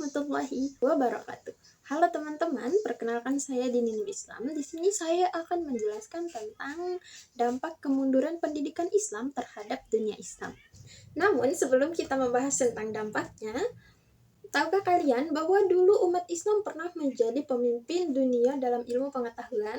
warahmatullahi wabarakatuh. Halo teman-teman, perkenalkan saya Dini Nur Islam. Di sini saya akan menjelaskan tentang dampak kemunduran pendidikan Islam terhadap dunia Islam. Namun sebelum kita membahas tentang dampaknya, tahukah kalian bahwa dulu umat Islam pernah menjadi pemimpin dunia dalam ilmu pengetahuan?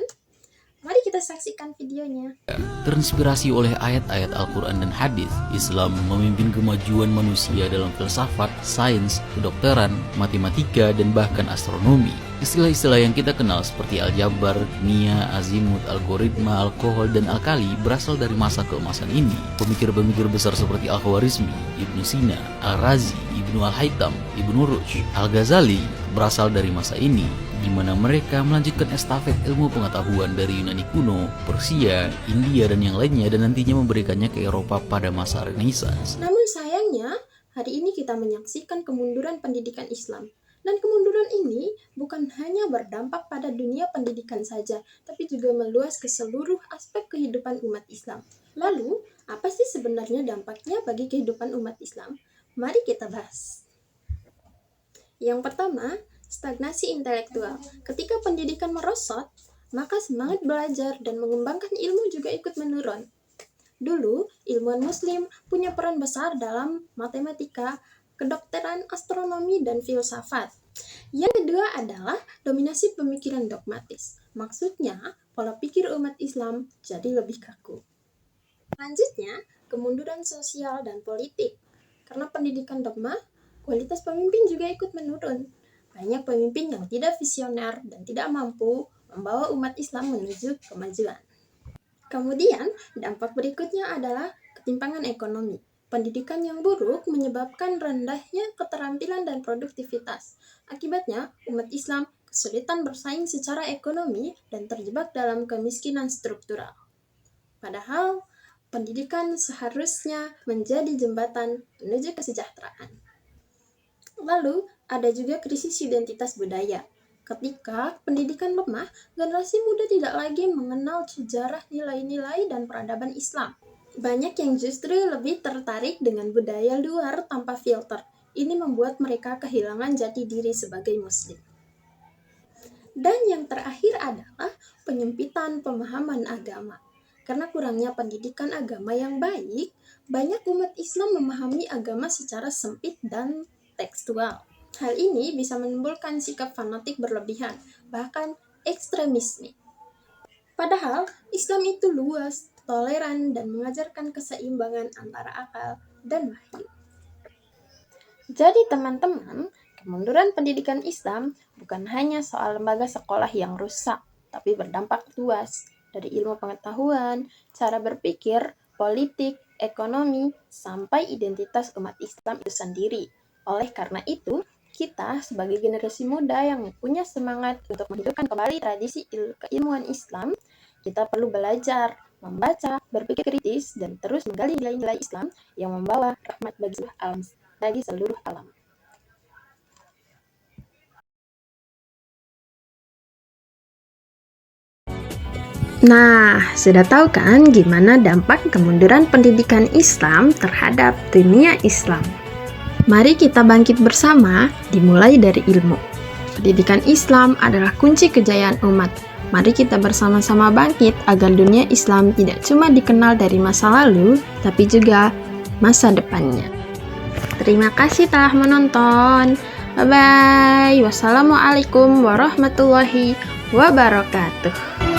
Mari kita saksikan videonya. Terinspirasi oleh ayat-ayat Al-Quran dan hadis, Islam memimpin kemajuan manusia dalam filsafat, sains, kedokteran, matematika, dan bahkan astronomi. Istilah-istilah yang kita kenal seperti aljabar, kimia, azimut, algoritma, alkohol, dan alkali berasal dari masa keemasan ini. Pemikir-pemikir besar seperti Al-Khwarizmi, Ibnu Sina, Al-Razi, Ibnu Al-Haytham, Ibnu Rushd, Al-Ghazali berasal dari masa ini, di mana mereka melanjutkan estafet ilmu pengetahuan dari Yunani kuno, Persia, India, dan yang lainnya, dan nantinya memberikannya ke Eropa pada masa Renaissance. Namun sayangnya, hari ini kita menyaksikan kemunduran pendidikan Islam. Dan kemunduran ini bukan hanya berdampak pada dunia pendidikan saja, tapi juga meluas ke seluruh aspek kehidupan umat Islam. Lalu, apa sih sebenarnya dampaknya bagi kehidupan umat Islam? Mari kita bahas. Yang pertama, stagnasi intelektual. Ketika pendidikan merosot, maka semangat belajar dan mengembangkan ilmu juga ikut menurun. Dulu, ilmuwan muslim punya peran besar dalam matematika, kedokteran, astronomi, dan filsafat. Yang kedua adalah dominasi pemikiran dogmatis. Maksudnya, pola pikir umat Islam jadi lebih kaku. Selanjutnya, kemunduran sosial dan politik. Karena pendidikan dogma, kualitas pemimpin juga ikut menurun. Banyak pemimpin yang tidak visioner dan tidak mampu membawa umat Islam menuju kemajuan. Kemudian, dampak berikutnya adalah ketimpangan ekonomi. Pendidikan yang buruk menyebabkan rendahnya keterampilan dan produktivitas. Akibatnya, umat Islam kesulitan bersaing secara ekonomi dan terjebak dalam kemiskinan struktural. Padahal, pendidikan seharusnya menjadi jembatan menuju kesejahteraan. Lalu, ada juga krisis identitas budaya. Ketika pendidikan lemah, generasi muda tidak lagi mengenal sejarah, nilai-nilai, dan peradaban Islam. Banyak yang justru lebih tertarik dengan budaya luar tanpa filter. Ini membuat mereka kehilangan jati diri sebagai muslim. Dan yang terakhir adalah penyempitan pemahaman agama. Karena kurangnya pendidikan agama yang baik, banyak umat Islam memahami agama secara sempit dan tekstual. Hal ini bisa menimbulkan sikap fanatik berlebihan, bahkan ekstremisme. Padahal, Islam itu luas, toleran, dan mengajarkan keseimbangan antara akal dan wahyu. Jadi teman-teman, kemunduran pendidikan Islam bukan hanya soal lembaga sekolah yang rusak, tapi berdampak luas dari ilmu pengetahuan, cara berpikir, politik, ekonomi, sampai identitas umat Islam itu sendiri. Oleh karena itu, kita sebagai generasi muda yang punya semangat untuk menghidupkan kembali tradisi keilmuan Islam, kita perlu belajar, membaca, berpikir kritis, dan terus menggali nilai-nilai Islam yang membawa rahmat bagi seluruh alam. Nah, sudah tahu kan gimana dampak kemunduran pendidikan Islam terhadap dunia Islam? Mari kita bangkit bersama, dimulai dari ilmu. Pendidikan Islam adalah kunci kejayaan umat. Mari kita bersama-sama bangkit agar dunia Islam tidak cuma dikenal dari masa lalu, tapi juga masa depannya. Terima kasih telah menonton. Bye-bye. Wassalamualaikum warahmatullahi wabarakatuh.